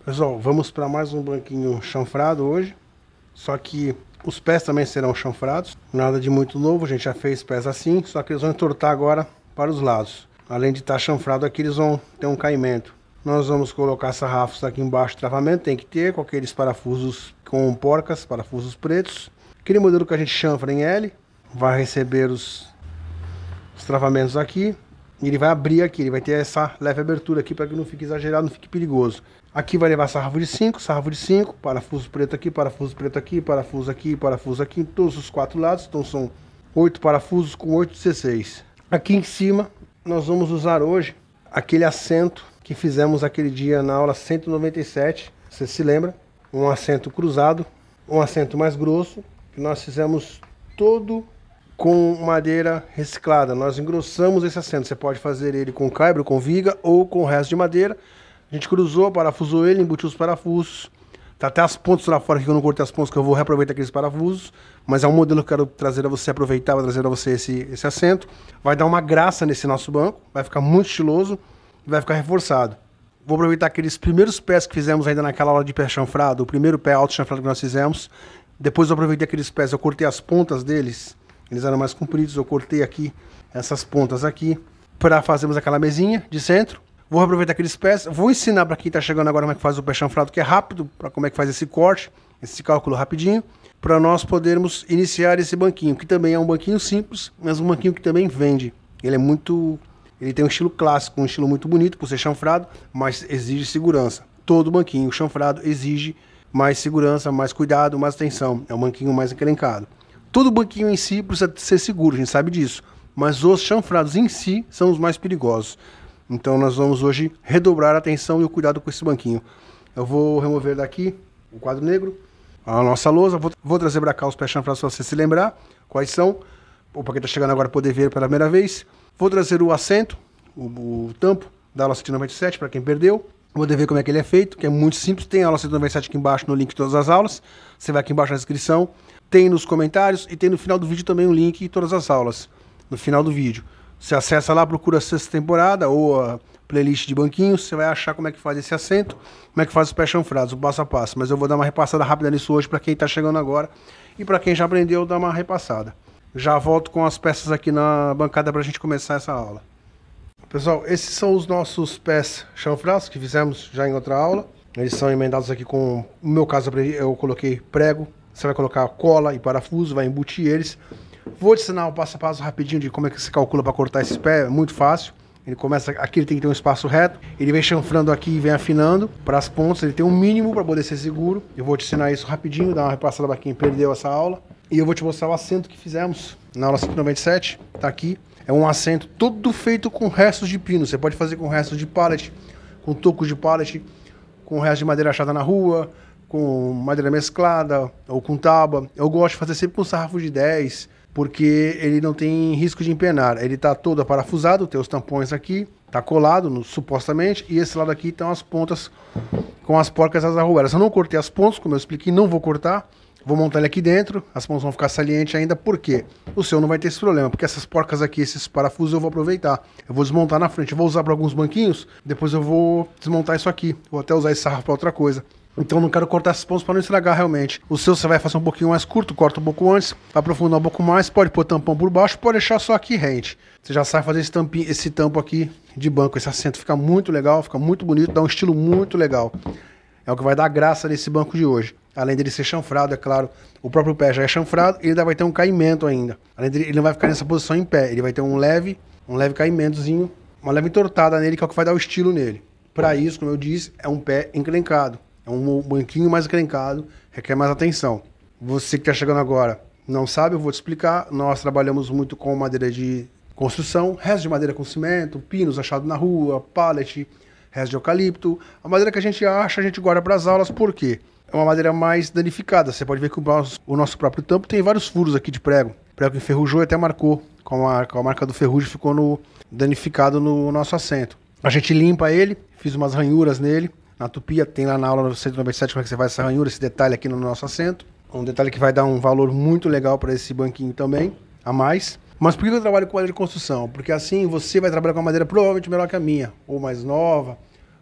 Pessoal, vamos para mais um banquinho chanfrado hoje. Só que os pés também serão chanfrados. Nada de muito novo, a gente já fez pés assim, só que eles vão entortar agora para os lados. Além de estar chanfrado aqui, eles vão ter um caimento. Nós vamos colocar sarrafos aqui embaixo do travamento, tem que ter, com aqueles parafusos com porcas, parafusos pretos. Aquele modelo que a gente chanfra em L, vai receber os travamentos aqui. E ele vai abrir aqui, ele vai ter essa leve abertura aqui para que não fique exagerado, não fique perigoso. Aqui vai levar sarrafo de 5, parafuso preto aqui, parafuso preto aqui, parafuso aqui, em todos os 4 lados. Então são 8 parafusos com 8 C6. Aqui em cima nós vamos usar hoje aquele assento que fizemos aquele dia na aula 197. Você se lembra? Um assento cruzado, um assento mais grosso, que nós fizemos todo com madeira reciclada. Nós engrossamos esse assento. Você pode fazer ele com caibro, com viga ou com resto de madeira. A gente cruzou, parafusou ele, embutiu os parafusos. Tá até as pontas lá fora que eu não cortei as pontas, que eu vou reaproveitar aqueles parafusos. Mas é um modelo que eu quero trazer a você, aproveitar, vou trazer a você esse assento. Vai dar uma graça nesse nosso banco, vai ficar muito estiloso e vai ficar reforçado. Vou aproveitar aqueles primeiros pés que fizemos ainda naquela aula de pé chanfrado, o primeiro pé alto chanfrado que nós fizemos. Depois eu aproveitei aqueles pés, eu cortei as pontas deles. Eles eram mais compridos, eu cortei aqui essas pontas aqui para fazermos aquela mesinha de centro. Vou aproveitar aqueles pés, vou ensinar para quem está chegando agora como é que faz o pé chanfrado, que é rápido, para como é que faz esse corte, esse cálculo rapidinho, para nós podermos iniciar esse banquinho, que também é um banquinho simples, mas um banquinho que também vende. Ele tem um estilo clássico, um estilo muito bonito por ser chanfrado, mas exige segurança. Todo banquinho chanfrado exige mais segurança, mais cuidado, mais atenção. É um banquinho mais encrencado. Todo banquinho em si precisa ser seguro, a gente sabe disso. Mas os chanfrados em si são os mais perigosos. Então nós vamos hoje redobrar a atenção e o cuidado com esse banquinho. Eu vou remover daqui o quadro negro, a nossa lousa. Vou trazer para cá os pés chanfrados para você se lembrar quais são. Ou para quem está chegando agora poder ver pela primeira vez. Vou trazer o assento, o tampo da aula 197 para quem perdeu. Vou ver como é que ele é feito, que é muito simples. Tem a aula 197 aqui embaixo no link de todas as aulas. Você vai aqui embaixo na descrição. Tem nos comentários e tem no final do vídeo também um link de todas as aulas. No final do vídeo. Você acessa lá, procura a sexta temporada ou a playlist de banquinhos. Você vai achar como é que faz esse assento, como é que faz os pés chanfrados, o passo a passo. Mas eu vou dar uma repassada rápida nisso hoje para quem está chegando agora. E para quem já aprendeu, dar uma repassada. Já volto com as peças aqui na bancada para a gente começar essa aula. Pessoal, esses são os nossos pés chanfrados que fizemos já em outra aula. Eles são emendados aqui com, no meu caso eu coloquei prego. Você vai colocar cola e parafuso, vai embutir eles. Vou te ensinar o passo a passo rapidinho de como é que se calcula para cortar esse pé, é muito fácil. Ele começa, aqui ele tem que ter um espaço reto, ele vem chanfrando aqui e vem afinando para as pontas, ele tem um mínimo para poder ser seguro. Eu vou te ensinar isso rapidinho, dar uma repassada para quem perdeu essa aula. E eu vou te mostrar o assento que fizemos na aula 197, tá aqui. É um assento todo feito com restos de pino, você pode fazer com restos de pallet, com tocos de pallet, com restos de madeira achada na rua, com madeira mesclada ou com tábua. Eu gosto de fazer sempre com sarrafo de 10, porque ele não tem risco de empenar. Ele está todo parafusado, tem os tampões aqui, está colado supostamente, e esse lado aqui estão as pontas com as porcas e as arruelas. Eu não cortei as pontas, como eu expliquei, não vou cortar. Vou montar ele aqui dentro, as pontas vão ficar salientes ainda, por quê? O seu não vai ter esse problema, porque essas porcas aqui, esses parafusos eu vou aproveitar. Eu vou desmontar na frente, eu vou usar para alguns banquinhos, depois eu vou desmontar isso aqui. Vou até usar esse sarrafo para outra coisa. Então não quero cortar essas pontas para não estragar realmente. O seu você vai fazer um pouquinho mais curto, corta um pouco antes, vai aprofundar um pouco mais, pode pôr tampão por baixo, pode deixar só aqui rente. Você já sabe fazer esse tampo aqui de banco, esse assento fica muito legal, fica muito bonito, dá um estilo muito legal. É o que vai dar graça nesse banco de hoje. Além dele ser chanfrado, é claro, o próprio pé já é chanfrado e ele ainda vai ter um caimento ainda. Além dele, ele não vai ficar nessa posição em pé, ele vai ter um leve caimentozinho, uma leve entortada nele, que é o que vai dar o estilo nele. Para isso, como eu disse, é um pé encrencado. É um banquinho mais encrencado, requer mais atenção. Você que está chegando agora não sabe, eu vou te explicar. Nós trabalhamos muito com madeira de construção, resto de madeira com cimento, pinos achados na rua, pallet, resto de eucalipto. A madeira que a gente acha, a gente guarda para as aulas, por quê? É uma madeira mais danificada. Você pode ver que o nosso próprio tampo tem vários furos aqui de prego. O prego enferrujou e até marcou, com a marca do ferrugem ficou danificado no nosso assento. A gente limpa ele, fiz umas ranhuras nele. Na tupia, tem lá na aula 197 como é que você faz essa ranhura, esse detalhe aqui no nosso assento. Um detalhe que vai dar um valor muito legal para esse banquinho também, a mais. Mas por que eu trabalho com madeira de construção? Porque assim você vai trabalhar com uma madeira provavelmente melhor que a minha, ou mais nova,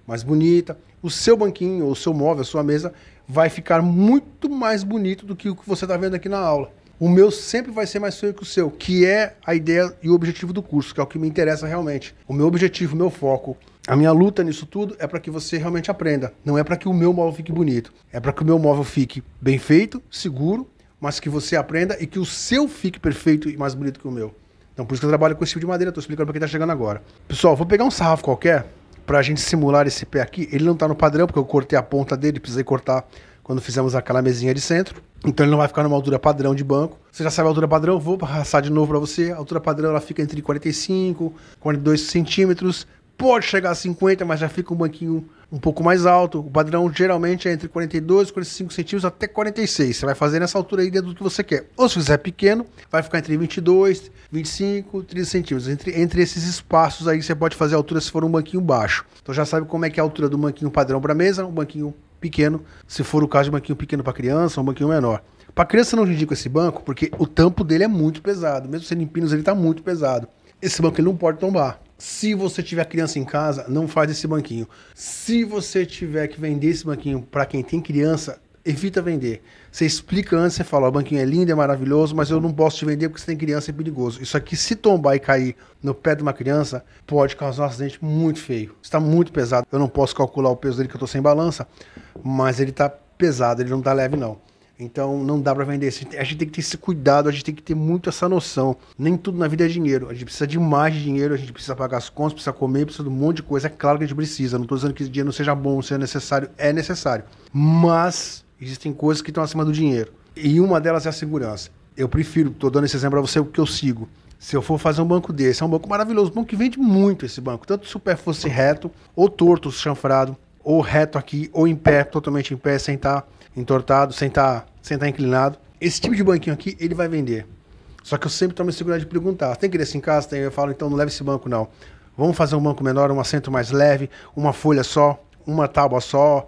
mais bonita. O seu banquinho, ou o seu móvel, a sua mesa, vai ficar muito mais bonito do que o que você está vendo aqui na aula. O meu sempre vai ser mais feio que o seu, que é a ideia e o objetivo do curso, que é o que me interessa realmente. O meu objetivo, o meu foco, a minha luta nisso tudo é para que você realmente aprenda. Não é para que o meu móvel fique bonito. É para que o meu móvel fique bem feito, seguro, mas que você aprenda e que o seu fique perfeito e mais bonito que o meu. Então por isso que eu trabalho com esse tipo de madeira, estou explicando para quem está chegando agora. Pessoal, vou pegar um sarrafo qualquer para a gente simular esse pé aqui. Ele não está no padrão, porque eu cortei a ponta dele, precisei cortar quando fizemos aquela mesinha de centro. Então ele não vai ficar numa altura padrão de banco. Você já sabe a altura padrão, vou passar de novo para você. A altura padrão ela fica entre 45 e 42 centímetros. Pode chegar a 50, mas já fica um banquinho um pouco mais alto. O padrão geralmente é entre 42 e 45 centímetros até 46. Você vai fazer nessa altura aí dentro do que você quer. Ou se fizer pequeno, vai ficar entre 22, 25, 30 centímetros. Entre esses espaços aí você pode fazer a altura se for um banquinho baixo. Então já sabe como é que é a altura do banquinho padrão para mesa, um banquinho pequeno, se for o caso de um banquinho pequeno para criança, um banquinho menor. Para criança não indico esse banco, porque o tampo dele é muito pesado. Mesmo sendo em pinos, ele está muito pesado. Esse banco ele não pode tombar. Se você tiver criança em casa, não faz esse banquinho. Se você tiver que vender esse banquinho para quem tem criança, evita vender. Você explica antes, você fala, o banquinho é lindo, é maravilhoso, mas eu não posso te vender porque você tem criança, é perigoso. Isso aqui, se tombar e cair no pé de uma criança, pode causar um acidente muito feio. Está muito pesado. Eu não posso calcular o peso dele que eu estou sem balança, mas ele está pesado, ele não está leve não. Então não dá para vender. A gente tem que ter esse cuidado, a gente tem que ter muito essa noção. Nem tudo na vida é dinheiro. A gente precisa de mais de dinheiro, a gente precisa pagar as contas, precisa comer, precisa de um monte de coisa. É claro que a gente precisa. Não estou dizendo que esse dinheiro não seja bom, seja necessário. É necessário. Mas existem coisas que estão acima do dinheiro. E uma delas é a segurança. Eu prefiro, estou dando esse exemplo para você, porque eu sigo. Se eu for fazer um banco desse, é um banco maravilhoso, um banco que vende muito esse banco. Tanto se o pé fosse reto, ou torto, chanfrado, ou reto aqui, ou em pé, totalmente em pé, sem estar entortado, sem estar inclinado. Esse tipo de banquinho aqui, ele vai vender. Só que eu sempre tomo a segurança de perguntar. Tem criança em casa? Tem. Eu falo, então não leve esse banco não. Vamos fazer um banco menor, um assento mais leve, uma folha só, uma tábua só,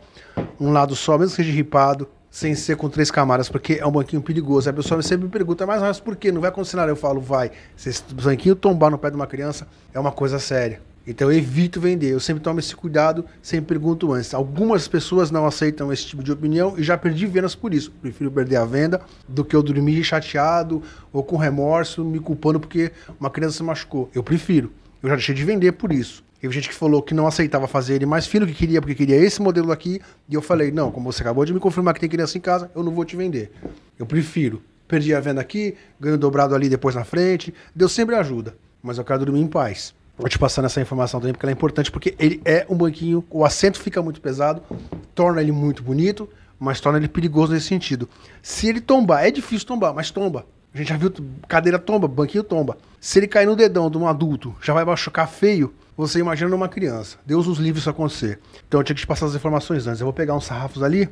um lado só, mesmo que seja ripado, sem ser com 3 camadas, porque é um banquinho perigoso. A pessoa sempre me pergunta, mas por quê? Não vai acontecer nada? Eu falo, vai. Se esse banquinho tombar no pé de uma criança, é uma coisa séria. Então eu evito vender, eu sempre tomo esse cuidado, sempre pergunto antes. Algumas pessoas não aceitam esse tipo de opinião e já perdi vendas por isso. Prefiro perder a venda do que eu dormir chateado ou com remorso, me culpando porque uma criança se machucou. Eu prefiro. Eu já deixei de vender por isso. Teve gente que falou que não aceitava fazer ele mais fino, que queria, porque queria esse modelo aqui. E eu falei, não, como você acabou de me confirmar que tem criança em casa, eu não vou te vender. Eu prefiro. Perdi a venda aqui, ganho dobrado ali depois na frente. Deus sempre ajuda, mas eu quero dormir em paz. Vou te passando essa informação também, porque ela é importante, porque ele é um banquinho, o assento fica muito pesado, torna ele muito bonito, mas torna ele perigoso nesse sentido. Se ele tombar, é difícil tombar, mas tomba. A gente já viu, cadeira tomba, banquinho tomba. Se ele cair no dedão de um adulto, já vai machucar feio, você imagina numa criança. Deus nos livre isso acontecer. Então eu tinha que te passar as informações antes. Eu vou pegar uns sarrafos ali,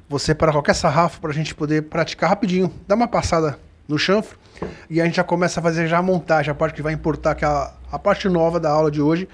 você para qualquer sarrafo, para a gente poder praticar rapidinho. Dá uma passada no chanfro e a gente já começa a fazer já a montagem, a parte que vai importar, que é a parte nova da aula de hoje,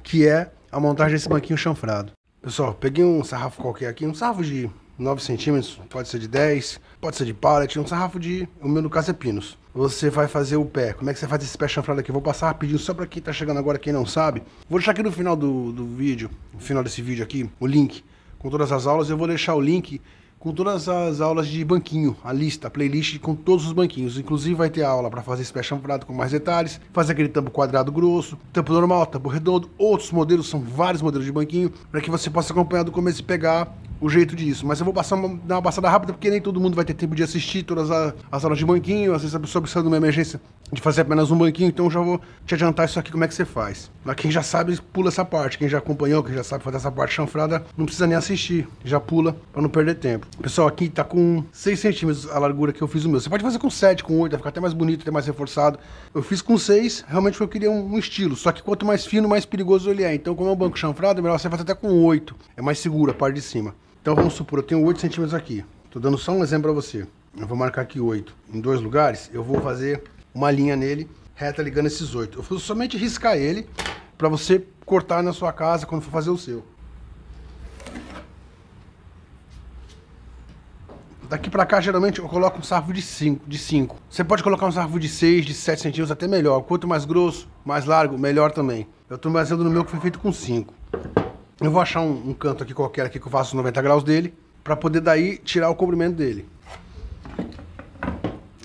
que é a montagem desse banquinho chanfrado. Pessoal, peguei um sarrafo qualquer aqui, um sarrafo de 9 centímetros, pode ser de 10, pode ser de pallet, um sarrafo de, o meu no caso é pinos. Você vai fazer o pé. Como é que você faz esse pé chanfrado aqui? Eu vou passar rapidinho só para quem tá chegando agora, quem não sabe. Vou deixar aqui no final do vídeo, no final desse vídeo aqui, o link com todas as aulas. Eu vou deixar o link com todas as aulas de banquinho, a lista, a playlist com todos os banquinhos. Inclusive vai ter a aula para fazer esse pé chanfrado com mais detalhes, fazer aquele tampo quadrado grosso, tampo normal, tampo redondo, outros modelos, são vários modelos de banquinho, para que você possa acompanhar do começo e pegar o jeito disso. Mas eu vou dar uma passada rápida, porque nem todo mundo vai ter tempo de assistir todas as aulas de banquinho. Às vezes a pessoa precisa de uma emergência de fazer apenas um banquinho, então eu já vou te adiantar isso aqui, como é que você faz. Mas quem já sabe, pula essa parte. Quem já acompanhou, quem já sabe fazer essa parte chanfrada, não precisa nem assistir, já pula para não perder tempo. Pessoal, aqui tá com 6 centímetros a largura que eu fiz o meu. Você pode fazer com 7, com 8, vai ficar até mais bonito, até mais reforçado. Eu fiz com 6, realmente eu queria um estilo, só que quanto mais fino, mais perigoso ele é. Então, como é um banco chanfrado, é melhor você fazer até com 8, é mais seguro a parte de cima. Então vamos supor, eu tenho 8 centímetros aqui. Tô dando só um exemplo para você. Eu vou marcar aqui 8 em 2 lugares. Eu vou fazer uma linha nele, reta ligando esses 8. Eu vou somente riscar ele para você cortar na sua casa quando for fazer o seu. Daqui para cá, geralmente, eu coloco um sarrafo de 5. Você pode colocar um sarrafo de 6, de 7 centímetros, até melhor. Quanto mais grosso, mais largo, melhor também. Eu tô baseando no meu que foi feito com 5. Eu vou achar um canto aqui qualquer aqui que eu faço os 90 graus dele, para poder daí tirar o cobrimento dele.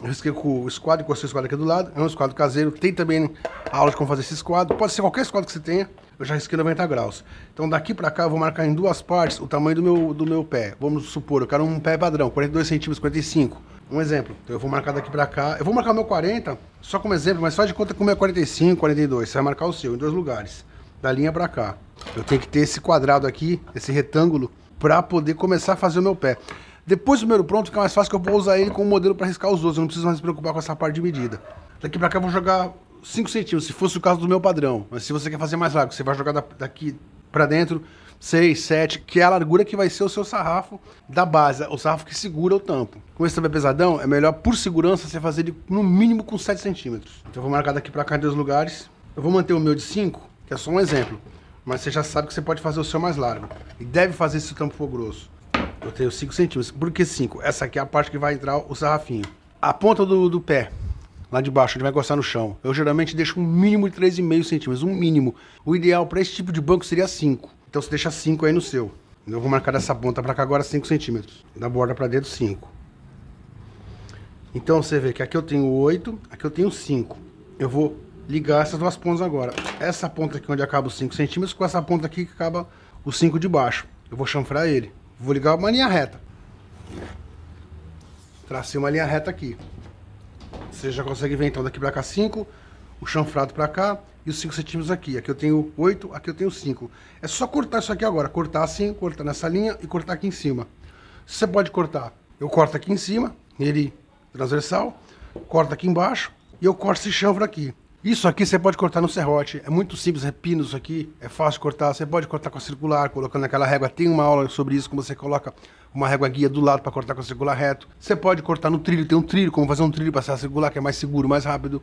Eu risquei com o esquadro, encostei o esquadro aqui do lado, é um esquadro caseiro, tem também a aula de como fazer esse esquadro, pode ser qualquer esquadro que você tenha, eu já risquei 90 graus. Então daqui pra cá eu vou marcar em duas partes o tamanho do meu pé. Vamos supor, eu quero um pé padrão, 42 centímetros, 45. Um exemplo, então eu vou marcar daqui pra cá, eu vou marcar o meu 40, só como exemplo, mas faz de conta que o meu é 45, 42, você vai marcar o seu em dois lugares, da linha pra cá. Eu tenho que ter esse quadrado aqui, esse retângulo, pra poder começar a fazer o meu pé. Depois do primeiro pronto, fica mais fácil que eu vou usar ele como modelo para riscar os outros. Eu não preciso mais me preocupar com essa parte de medida. Daqui pra cá eu vou jogar 5 centímetros, se fosse o caso do meu padrão. Mas se você quer fazer mais largo, você vai jogar daqui pra dentro 6, 7, que é a largura que vai ser o seu sarrafo da base, o sarrafo que segura o tampo. Como esse também é pesadão, é melhor por segurança você fazer ele no mínimo com 7 centímetros. Então eu vou marcar daqui pra cá em dois lugares. Eu vou manter o meu de 5, que é só um exemplo. Mas você já sabe que você pode fazer o seu mais largo. E deve fazer se o tampo for grosso. Eu tenho 5 centímetros. Por que 5? Essa aqui é a parte que vai entrar o sarrafinho. A ponta do pé, lá de baixo, onde vai encostar no chão, eu geralmente deixo um mínimo de 3,5 centímetros. Um mínimo. O ideal para esse tipo de banco seria 5. Então você deixa 5 aí no seu. Eu vou marcar dessa ponta para cá agora 5 centímetros. Da borda para dentro 5. Então você vê que aqui eu tenho 8, aqui eu tenho 5. Eu vou ligar essas duas pontas agora. Essa ponta aqui onde acaba os 5 centímetros com essa ponta aqui que acaba os 5 de baixo. Eu vou chanfrar ele. Vou ligar uma linha reta. Tracei uma linha reta aqui. Você já consegue ver então daqui pra cá 5, o chanfrado pra cá e os 5 centímetros aqui. Aqui eu tenho 8, aqui eu tenho 5. É só cortar isso aqui agora. Cortar assim, cortar nessa linha e cortar aqui em cima. Você pode cortar. Eu corto aqui em cima, ele transversal, corto aqui embaixo e eu corto esse chanfro aqui. Isso aqui você pode cortar no serrote, é muito simples, é pino isso aqui, é fácil de cortar, você pode cortar com a circular, colocando aquela régua, tem uma aula sobre isso, como você coloca uma régua guia do lado para cortar com a circular reto. Você pode cortar no trilho, tem um trilho, como fazer um trilho para serra circular, que é mais seguro, mais rápido.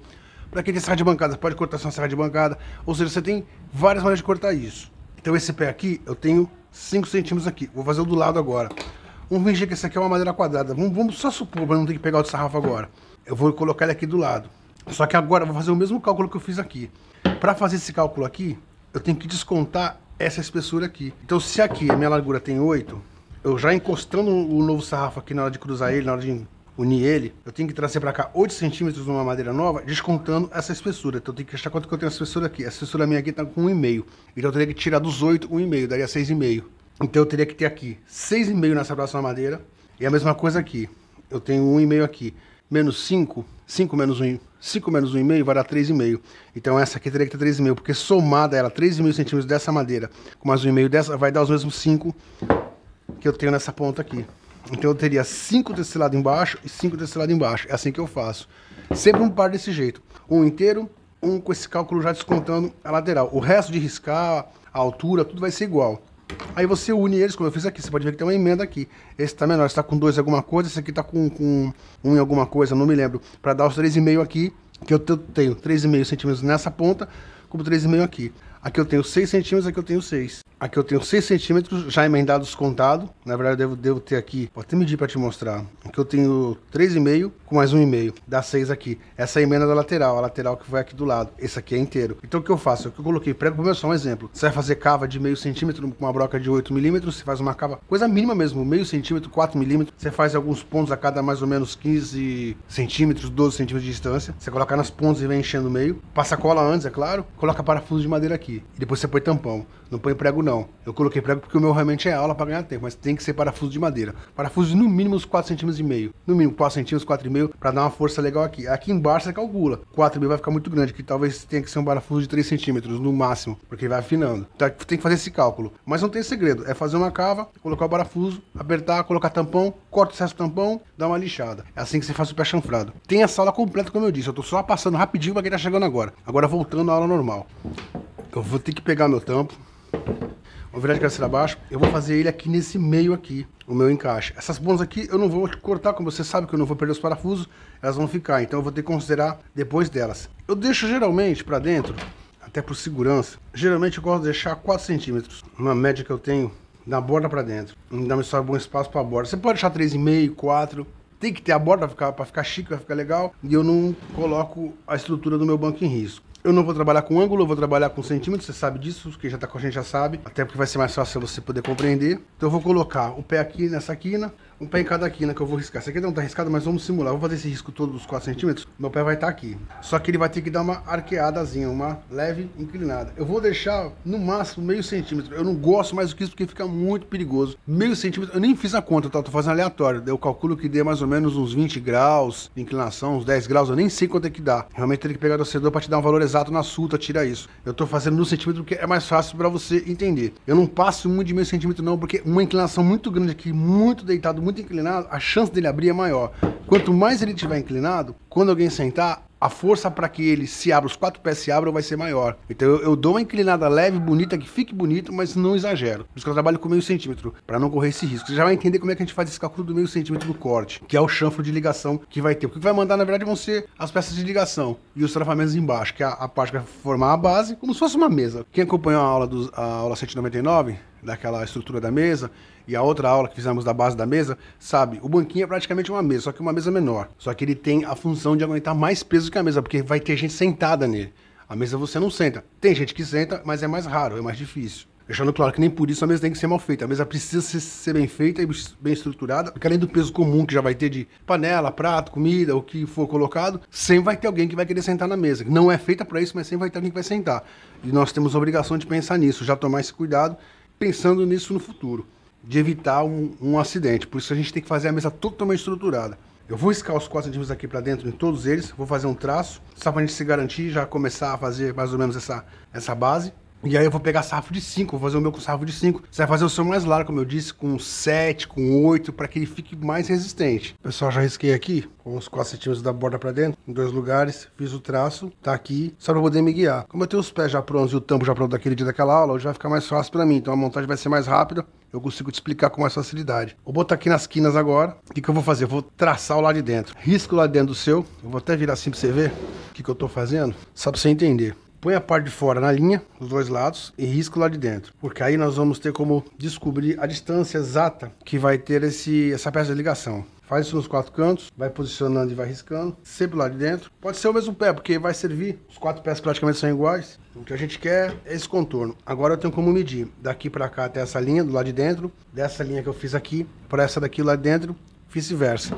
Para quem tem serra de bancada, você pode cortar só serra de bancada, ou seja, você tem várias maneiras de cortar isso. Então esse pé aqui, eu tenho 5 centímetros aqui, vou fazer o do lado agora. Vamos fingir que esse aqui é uma madeira quadrada, vamos só supor, para não ter que pegar o de sarrafo agora. Eu vou colocar ele aqui do lado. Só que agora eu vou fazer o mesmo cálculo que eu fiz aqui. Para fazer esse cálculo aqui, eu tenho que descontar essa espessura aqui. Então se aqui a minha largura tem 8, eu já encostando o novo sarrafo aqui na hora de cruzar ele, na hora de unir ele, eu tenho que trazer para cá 8 centímetros numa madeira nova, descontando essa espessura. Então eu tenho que achar quanto que eu tenho a espessura aqui. A espessura minha aqui está com 1,5. Então eu teria que tirar dos 8, 1,5, daria 6,5. Então eu teria que ter aqui 6,5 nessa próxima madeira. E a mesma coisa aqui. Eu tenho 1,5 aqui. Menos 5, 5 menos 1, 5 menos 1,5 vai dar 3,5. Então essa aqui teria que ter 3,5, porque somada ela 3,5 centímetros dessa madeira com mais 1,5 dessa, vai dar os mesmos 5 que eu tenho nessa ponta aqui. Então eu teria 5 desse lado embaixo e 5 desse lado embaixo. É assim que eu faço. Sempre um par desse jeito. Um inteiro, um com esse cálculo já descontando a lateral. O resto de riscar, a altura, tudo vai ser igual. Aí você une eles, como eu fiz aqui. Você pode ver que tem uma emenda aqui. Esse tá menor, esse tá com 2 alguma coisa. Esse aqui tá com 1 em alguma coisa, não me lembro. Para dar os 3,5 aqui, que eu tenho 3,5 centímetros nessa ponta, como 3,5 aqui. Aqui eu tenho 6 centímetros, aqui eu tenho 6. Aqui eu tenho 6 centímetros já emendado, descontado. Na verdade eu devo ter aqui, vou até medir para te mostrar. Aqui eu tenho 3,5 com mais 1,5. Dá 6 aqui. Essa é a emenda da lateral, a lateral que vai aqui do lado. Esse aqui é inteiro. Então o que eu faço? O que eu coloquei prego para só um exemplo. Você vai fazer cava de meio centímetro com uma broca de 8 milímetros. Você faz uma cava, coisa mínima mesmo, meio centímetro, 4 milímetros. Você faz alguns pontos a cada mais ou menos 15 centímetros, 12 centímetros de distância. Você coloca nas pontas e vem enchendo o meio. Passa cola antes, é claro. Coloca parafuso de madeira aqui. E depois você põe tampão. Não põe prego não. Eu coloquei prego porque o meu realmente é aula para ganhar tempo, mas tem que ser parafuso de madeira. Parafuso de no mínimo uns 4,5 cm. No mínimo 4 centímetros, 4,5 para dar uma força legal aqui. Aqui embaixo você calcula. 4,5 vai ficar muito grande, que talvez tenha que ser um parafuso de 3 centímetros no máximo, porque vai afinando. Então tem que fazer esse cálculo. Mas não tem segredo. É fazer uma cava, colocar o parafuso, apertar, colocar tampão, corta o excesso do tampão, dá uma lixada. É assim que você faz o pé chanfrado. Tem essa aula completa, como eu disse. Eu tô só passando rapidinho para quem tá chegando agora. Agora voltando à aula normal. Eu vou ter que pegar meu tampo. Vou virar de cabeça abaixo. Eu vou fazer ele aqui nesse meio aqui, o meu encaixe. Essas pontas aqui eu não vou cortar, como você sabe que eu não vou perder os parafusos, elas vão ficar, então eu vou ter que considerar depois delas. Eu deixo geralmente para dentro, até por segurança, geralmente eu gosto de deixar 4 centímetros, uma média que eu tenho, da borda para dentro. Não dá só bom espaço para a borda. Você pode deixar 3,5, 4. Tem que ter a borda para ficar chique, vai ficar legal. E eu não coloco a estrutura do meu banco em risco. Eu não vou trabalhar com ângulo, eu vou trabalhar com centímetros, você sabe disso, quem já tá com a gente já sabe, até porque vai ser mais fácil você poder compreender. Então eu vou colocar o pé aqui nessa quina, um pé em cada quina que eu vou riscar. Esse aqui não tá riscado, mas vamos simular. Eu vou fazer esse risco todo dos 4 centímetros, meu pé vai estar aqui. Só que ele vai ter que dar uma arqueadazinha, uma leve inclinada. Eu vou deixar no máximo meio centímetro. Eu não gosto mais do que isso porque fica muito perigoso. Meio centímetro, eu nem fiz a conta, tá? Eu tô fazendo aleatório. Eu calculo que dê mais ou menos uns 20 graus de inclinação, uns 10 graus, eu nem sei quanto é que dá. Realmente teria que pegar o torcedor para te dar um valor exato na sulta, tira isso. Eu tô fazendo no centímetro porque é mais fácil para você entender. Eu não passo muito de meio centímetro não, porque uma inclinação muito grande aqui, muito deitado, muito inclinado, a chance dele abrir é maior. Quanto mais ele estiver inclinado, quando alguém sentar, a força para que ele se abra, os 4 pés se abram, vai ser maior. Então eu dou uma inclinada leve, bonita, que fique bonito, mas não exagero. Por isso que eu trabalho com meio centímetro, para não correr esse risco. Você já vai entender como é que a gente faz esse cálculo do meio centímetro no corte, que é o chanfro de ligação que vai ter. O que vai mandar, na verdade, vão ser as peças de ligação e os travamentos embaixo, que é a parte que vai formar a base, como se fosse uma mesa. Quem acompanhou a aula 199, daquela estrutura da mesa, e a outra aula que fizemos da base da mesa, sabe, o banquinho é praticamente uma mesa, só que uma mesa menor. Só que ele tem a função de aguentar mais peso que a mesa, porque vai ter gente sentada nele. A mesa você não senta. Tem gente que senta, mas é mais raro, é mais difícil. Deixando claro que nem por isso a mesa tem que ser mal feita. A mesa precisa ser bem feita e bem estruturada, porque além do peso comum que já vai ter de panela, prato, comida, o que for colocado, sempre vai ter alguém que vai querer sentar na mesa. Não é feita para isso, mas sempre vai ter alguém que vai sentar. E nós temos a obrigação de pensar nisso, já tomar esse cuidado, pensando nisso no futuro, de evitar um acidente. Por isso a gente tem que fazer a mesa totalmente estruturada. Eu vou riscar os 4 centímetros aqui para dentro em todos eles, vou fazer um traço, só para a gente se garantir, já começar a fazer mais ou menos essa base. E aí eu vou pegar sarrafo de 5, vou fazer o meu com sarrafo de 5. Você vai fazer o seu mais largo, como eu disse, com 7, com 8, para que ele fique mais resistente. Pessoal, já risquei aqui, com os 4 centímetros da borda para dentro, em 2 lugares. Fiz o traço, tá aqui, só para poder me guiar. Como eu tenho os pés já prontos e o tampo já pronto daquele dia daquela aula, hoje vai ficar mais fácil para mim. Então a montagem vai ser mais rápida, eu consigo te explicar com mais facilidade. Vou botar aqui nas quinas agora. O que eu vou fazer? Eu vou traçar o lado de dentro. Risco lá dentro do seu. Eu vou até virar assim para você ver o que eu tô fazendo, só para você entender. Põe a parte de fora na linha, os 2 lados, e risco lá de dentro. Porque aí nós vamos ter como descobrir a distância exata que vai ter essa peça de ligação. Faz isso nos 4 cantos, vai posicionando e vai riscando, sempre lá de dentro. Pode ser o mesmo pé, porque vai servir, os 4 pés praticamente são iguais. O que a gente quer é esse contorno. Agora eu tenho como medir, daqui para cá até essa linha do lado de dentro, dessa linha que eu fiz aqui, para essa daqui lá de dentro, vice-versa.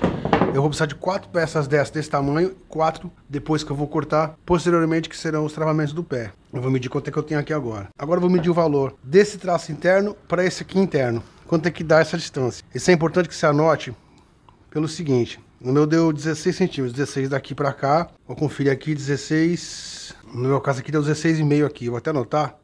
Eu vou precisar de 4 peças desse tamanho, 4 depois que eu vou cortar posteriormente, que serão os travamentos do pé. Eu vou medir quanto é que eu tenho aqui agora. Agora eu vou medir o valor desse traço interno para esse aqui interno. Quanto é que dá essa distância? Isso é importante que você anote pelo seguinte. No meu deu 16 centímetros, 16 daqui para cá. Vou conferir aqui, 16... No meu caso aqui deu 16,5 aqui. Eu vou até anotar,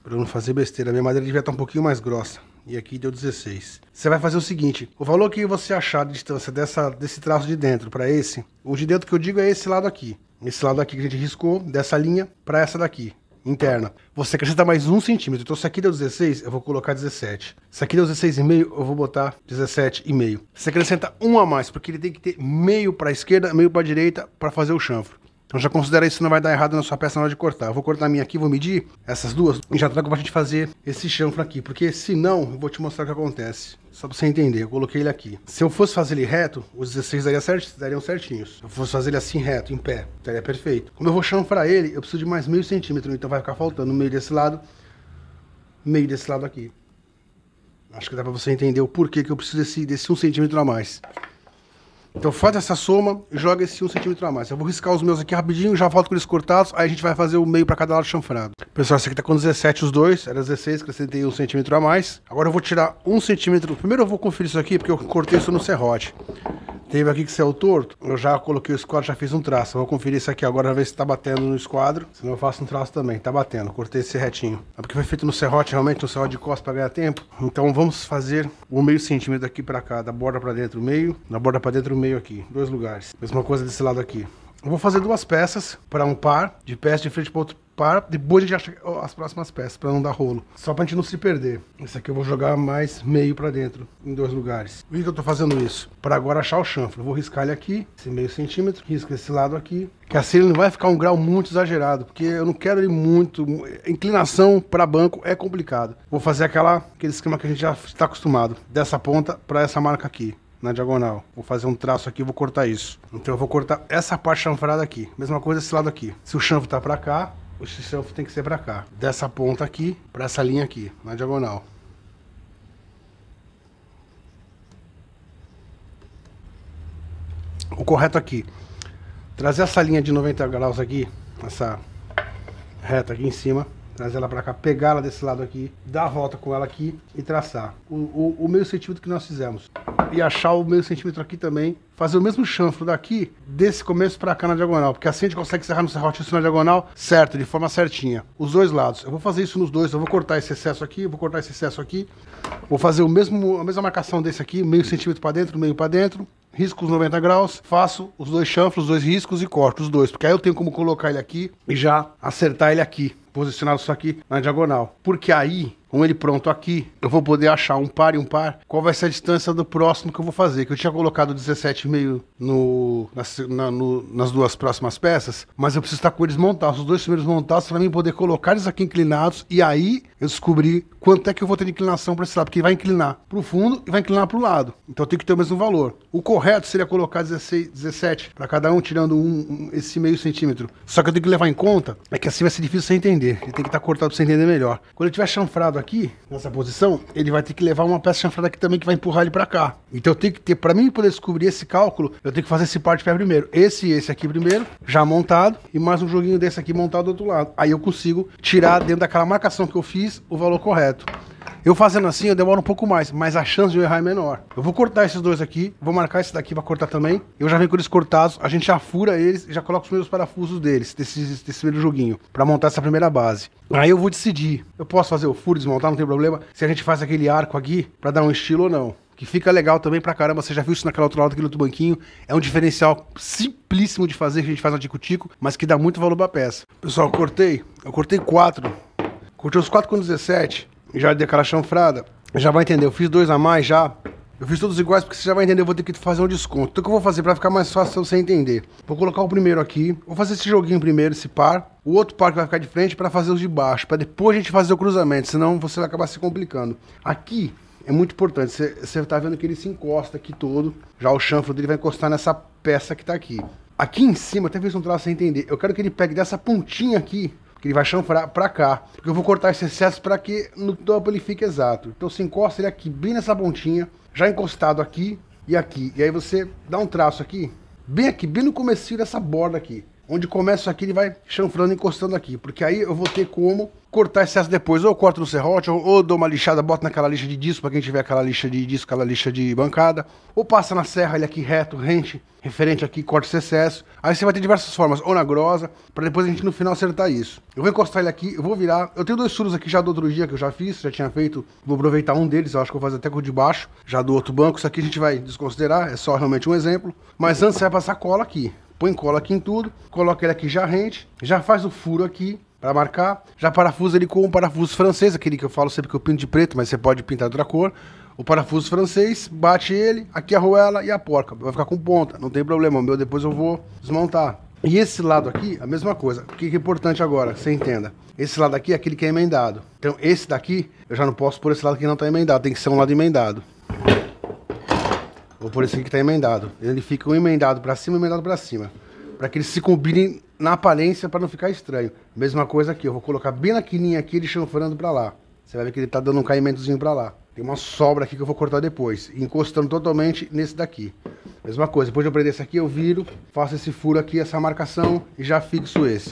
para eu não fazer besteira. A minha madeira devia estar um pouquinho mais grossa. E aqui deu 16. Você vai fazer o seguinte, o valor que você achar de distância desse traço de dentro para esse, o de dentro que eu digo é esse lado aqui. Esse lado aqui que a gente riscou, dessa linha para essa daqui, interna. Você acrescenta mais 1 centímetro. Então se aqui deu 16, eu vou colocar 17. Se aqui deu 16,5, eu vou botar 17,5. Você acrescenta 1 a mais, porque ele tem que ter meio para a esquerda, meio para a direita para fazer o chanfro. Então já considera isso, não vai dar errado na sua peça na hora de cortar. Eu vou cortar a minha aqui, vou medir essas duas e já trago pra gente fazer esse chanfro aqui. Porque senão, eu vou te mostrar o que acontece. Só pra você entender, eu coloquei ele aqui. Se eu fosse fazer ele reto, os 16 dariam certinhos. Se eu fosse fazer ele assim reto, em pé, daria perfeito. Como eu vou chanfrar ele, eu preciso de mais meio centímetro. Então vai ficar faltando meio desse lado aqui. Acho que dá pra você entender o porquê que eu preciso desse 1 centímetro a mais. Então faz essa soma e joga esse 1 centímetro a mais. Eu vou riscar os meus aqui rapidinho, já volto com eles cortados, aí a gente vai fazer o meio para cada lado chanfrado. Pessoal, esse aqui tá com 17 os dois, era 16, acrescentei 1 centímetro a mais. Agora eu vou tirar 1 centímetro, primeiro eu vou conferir isso aqui, porque eu cortei isso no serrote. Teve aqui que saiu torto, eu já coloquei o esquadro, já fiz um traço. Eu vou conferir isso aqui agora, ver se tá batendo no esquadro, senão eu faço um traço também, tá batendo, cortei esse retinho. É porque foi feito no serrote, realmente, no serrote de costas para ganhar tempo. Então vamos fazer o meio centímetro daqui para cá, da borda para dentro o meio, da borda para dentro o meio aqui, 2 lugares. Mesma coisa desse lado aqui. Eu vou fazer 2 peças para um par de peças de frente para outro par, depois a gente acha as próximas peças, para não dar rolo. Só pra gente não se perder. Esse aqui eu vou jogar mais meio para dentro, em 2 lugares. Por que eu tô fazendo isso? Para agora achar o chanfro. Eu vou riscar ele aqui, esse meio centímetro, risco esse lado aqui, que assim ele não vai ficar um grau muito exagerado, porque eu não quero ele muito... Inclinação para banco é complicado. Vou fazer aquele esquema que a gente já está acostumado, dessa ponta para essa marca aqui. na diagonal. Vou fazer um traço aqui e vou cortar isso. Então eu vou cortar essa parte chanfrada aqui. Mesma coisa desse lado aqui. Se o chanfro tá pra cá, o chanfro tem que ser pra cá. Dessa ponta aqui pra essa linha aqui, na diagonal. O correto aqui, trazer essa linha de 90 graus aqui, essa reta aqui em cima, trazer ela pra cá, pegar ela desse lado aqui, dar a volta com ela aqui e traçar o meio centímetro que nós fizemos. E achar o meio centímetro aqui também, fazer o mesmo chanfro daqui, desse começo pra cá na diagonal, porque assim a gente consegue serrar no serrote isso na diagonal, certo, de forma certinha, os dois lados. Eu vou fazer isso nos dois, eu vou cortar esse excesso aqui, vou cortar esse excesso aqui, vou fazer a mesma marcação desse aqui, meio centímetro pra dentro, meio pra dentro, risco os 90 graus, faço os dois chanfros, os dois riscos e corto os dois, porque aí eu tenho como colocar ele aqui e já acertar ele aqui, posicionado isso aqui na diagonal, porque aí, com ele pronto aqui, eu vou poder achar um par e um par, qual vai ser a distância do próximo que eu vou fazer, que eu tinha colocado 17,5 nas duas próximas peças, mas eu preciso estar com eles montados, os dois primeiros montados, para mim poder colocar eles aqui inclinados, e aí eu descobri quanto é que eu vou ter de inclinação para esse lado, porque ele vai inclinar para o fundo e vai inclinar para o lado, então eu tenho que ter o mesmo valor. O correto seria colocar 16, 17 para cada um, tirando esse meio centímetro, só que eu tenho que levar em conta, é que assim vai ser difícil você entender, ele tem que estar cortado para você entender melhor. Quando ele tiver chanfrado aqui, nessa posição, ele vai ter que levar uma peça chanfrada aqui também que vai empurrar ele pra cá. Então eu tenho que ter, pra mim poder descobrir esse cálculo, eu tenho que fazer esse par de pé primeiro. Esse e esse aqui primeiro, já montado, e mais um joguinho desse aqui montado do outro lado. Aí eu consigo tirar dentro daquela marcação que eu fiz, o valor correto. Eu fazendo assim, eu demoro um pouco mais, mas a chance de eu errar é menor. Eu vou cortar esses dois aqui, vou marcar esse daqui pra cortar também. Eu já venho com eles cortados, a gente já fura eles e já coloca os primeiros parafusos deles, desse primeiro joguinho, pra montar essa primeira base. Aí eu vou decidir, eu posso fazer o furo, desmontar, não tem problema, se a gente faz aquele arco aqui pra dar um estilo ou não. Que fica legal também pra caramba, você já viu isso naquela outra lado, aquele outro banquinho. É um diferencial simplíssimo de fazer, que a gente faz no tico-tico, mas que dá muito valor pra peça. Pessoal, eu cortei 4, cortei os 4 com 17, já dei aquela chanfrada, já vai entender, eu fiz 2 a mais já, eu fiz todos iguais porque você já vai entender, eu vou ter que fazer um desconto. Então o que eu vou fazer pra ficar mais fácil você entender? Vou colocar o primeiro aqui, vou fazer esse joguinho primeiro, esse par, o outro par que vai ficar de frente pra fazer os de baixo, pra depois a gente fazer o cruzamento, senão você vai acabar se complicando. Aqui é muito importante, você tá vendo que ele se encosta aqui todo, já o chanfro dele vai encostar nessa peça que tá aqui. Aqui em cima, até fiz um traço sem entender, eu quero que ele pegue dessa pontinha aqui, que ele vai chanfrar pra cá, porque eu vou cortar esse excesso pra que no topo ele fique exato. Então você encosta ele aqui, bem nessa pontinha, já encostado aqui e aqui. E aí você dá um traço aqui, bem no comecinho dessa borda aqui. Onde começa aqui, ele vai chanfrando, encostando aqui. Porque aí eu vou ter como cortar excesso depois. Ou eu corto no serrote, ou dou uma lixada, boto naquela lixa de disco, pra quem tiver aquela lixa de disco, aquela lixa de bancada. Ou passa na serra, ele aqui reto, rente, referente aqui, corta esse excesso. Aí você vai ter diversas formas, ou na grosa, pra depois a gente no final acertar isso. Eu vou encostar ele aqui, eu vou virar. Eu tenho 2 furos aqui já do outro dia que eu já fiz, já tinha feito. Vou aproveitar um deles, eu acho que eu vou fazer até com o de baixo, já do outro banco. Isso aqui a gente vai desconsiderar, é só realmente um exemplo. Mas antes você vai passar cola aqui. Põe cola aqui em tudo, coloca ele aqui já rente, já faz o furo aqui para marcar, já parafusa ele com um parafuso francês, aquele que eu falo sempre que eu pinto de preto, mas você pode pintar de outra cor. O parafuso francês, bate ele, aqui a arruela e a porca, vai ficar com ponta, não tem problema, o meu depois eu vou desmontar. E esse lado aqui, a mesma coisa, o que é importante agora, que você entenda. Esse lado aqui é aquele que é emendado, então esse daqui, eu já não posso pôr esse lado que não está emendado, tem que ser um lado emendado. Vou pôr esse aqui que tá emendado. Ele fica um emendado pra cima e um emendado pra cima. Pra que eles se combinem na aparência pra não ficar estranho. Mesma coisa aqui, eu vou colocar bem na quininha aqui, ele chanfrando pra lá. Você vai ver que ele tá dando um caimentozinho pra lá. Tem uma sobra aqui que eu vou cortar depois. Encostando totalmente nesse daqui. Mesma coisa, depois de eu prender esse aqui, eu viro, faço esse furo aqui, essa marcação e já fixo esse.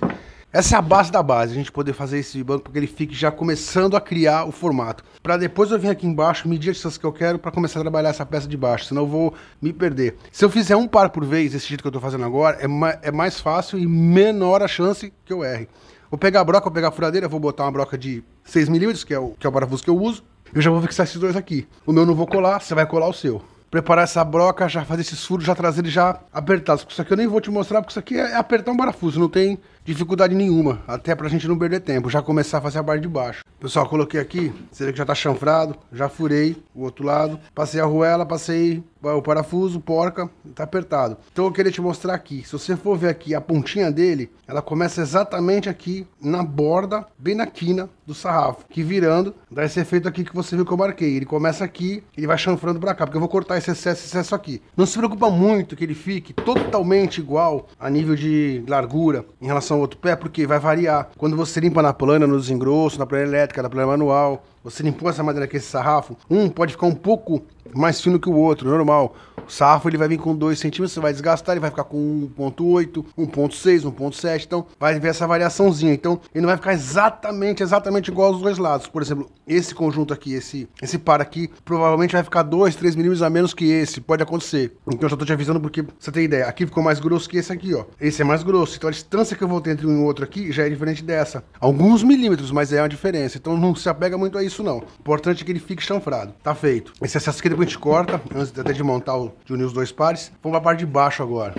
Essa é a base da base, a gente poder fazer esse banco para que ele fique já começando a criar o formato. Para depois eu vir aqui embaixo, medir as distâncias que eu quero para começar a trabalhar essa peça de baixo, senão eu vou me perder. Se eu fizer um par por vez, desse jeito que eu estou fazendo agora, é mais fácil e menor a chance que eu erre. Vou pegar a broca, vou pegar a furadeira, vou botar uma broca de 6 mm, que é o parafuso que eu uso. Eu já vou fixar esses dois aqui. O meu não vou colar, você vai colar o seu. Preparar essa broca, já fazer esses furos, já trazer ele já apertados. Isso aqui eu nem vou te mostrar, porque isso aqui é apertar um parafuso, não tem dificuldade nenhuma, até pra gente não perder tempo, já começar a fazer a parte de baixo. Pessoal, coloquei aqui, você vê que já tá chanfrado, já furei o outro lado, passei a arruela, passei o parafuso, porca, tá apertado. Então eu queria te mostrar aqui, se você for ver aqui a pontinha dele, ela começa exatamente aqui na borda, bem na quina do sarrafo, que virando, dá esse efeito aqui que você viu que eu marquei. Ele começa aqui, ele vai chanfrando pra cá, porque eu vou cortar esse excesso aqui. Não se preocupa muito que ele fique totalmente igual a nível de largura em relação ao outro pé, porque vai variar. Quando você limpa na plana, no desengrosso, na plana elétrica, na plana manual, você limpou essa madeira aqui, esse sarrafo, pode ficar um pouco mais fino que o outro, normal. O sarrafo ele vai vir com 2 centímetros, você vai desgastar, ele vai ficar com 1.8, 1.6, 1.7, então vai ver essa variaçãozinha. Então ele não vai ficar exatamente igual aos dois lados. Por exemplo, esse conjunto aqui, esse par aqui, provavelmente vai ficar 2, 3 milímetros a menos que esse, pode acontecer. Então eu já tô te avisando porque você tem ideia, aqui ficou mais grosso que esse aqui, ó. Esse é mais grosso, então a distância que eu vou ter entre um e outro aqui já é diferente dessa. Alguns milímetros, mas é uma diferença, então não se apega muito a isso não. O importante é que ele fique chanfrado. Tá feito. Esse excesso aqui depois a gente corta, antes até de montar de unir os dois pares. Vamos pra parte de baixo agora,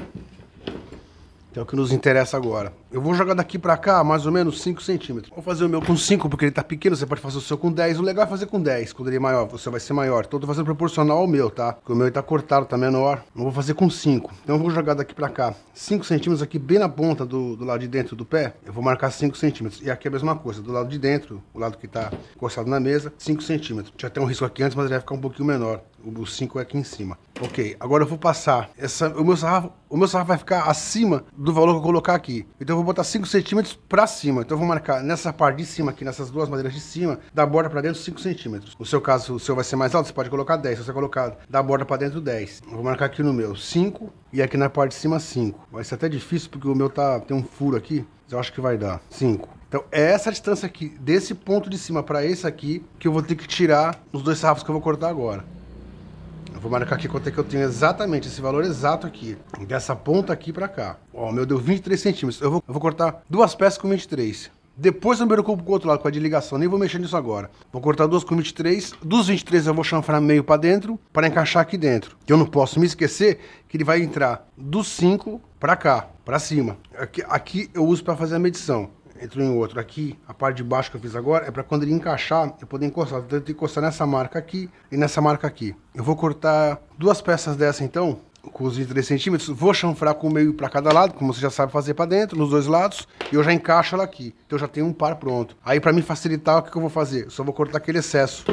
que é o que nos interessa agora. Eu vou jogar daqui pra cá mais ou menos 5 centímetros. Vou fazer o meu com 5 porque ele tá pequeno, você pode fazer o seu com 10. O legal é fazer com 10, quando ele é maior, você vai ser maior. Então eu tô fazendo proporcional ao meu, tá? Porque o meu tá cortado, tá menor. Eu vou fazer com 5. Então eu vou jogar daqui pra cá 5 centímetros aqui bem na ponta do lado de dentro do pé. Eu vou marcar 5 centímetros. E aqui é a mesma coisa, do lado de dentro, o lado que tá encostado na mesa, 5 centímetros. Já tem um risco aqui antes, mas ele vai ficar um pouquinho menor. O 5 é aqui em cima. Ok, agora eu vou passar. O meu sarrafo vai ficar acima do valor que eu colocar aqui. Então eu vou botar 5 centímetros pra cima. Então eu vou marcar nessa parte de cima aqui, nessas duas madeiras de cima, da borda pra dentro 5 centímetros. No seu caso, o seu vai ser mais alto, você pode colocar 10. Se você colocar da borda pra dentro 10. Eu vou marcar aqui no meu 5 e aqui na parte de cima 5. Vai ser até difícil porque o meu tem um furo aqui. Mas eu acho que vai dar 5. Então é essa distância aqui, desse ponto de cima pra esse aqui, que eu vou ter que tirar os dois sarrafos que eu vou cortar agora. Eu vou marcar aqui quanto é que eu tenho exatamente, esse valor exato aqui, dessa ponta aqui pra cá. Ó, o meu deu 23 centímetros. Eu vou cortar duas peças com 23. Depois eu me preocupo com o outro lado, com a de ligação. Nem vou mexer nisso agora. Vou cortar duas com 23. Dos 23 eu vou chanfrar meio pra dentro, para encaixar aqui dentro. Eu não posso me esquecer que ele vai entrar dos 5 pra cá, pra cima. Aqui eu uso pra fazer a medição. Entre um e outro aqui, a parte de baixo que eu fiz agora é para quando ele encaixar, eu poder encostar. Então eu tenho que encostar nessa marca aqui e nessa marca aqui. Eu vou cortar duas peças dessa então, com os 23 centímetros, vou chanfrar com o meio para cada lado, como você já sabe fazer para dentro, nos dois lados, e eu já encaixo ela aqui. Então eu já tenho um par pronto. Aí para me facilitar, o que eu vou fazer? Eu só vou cortar aquele excesso.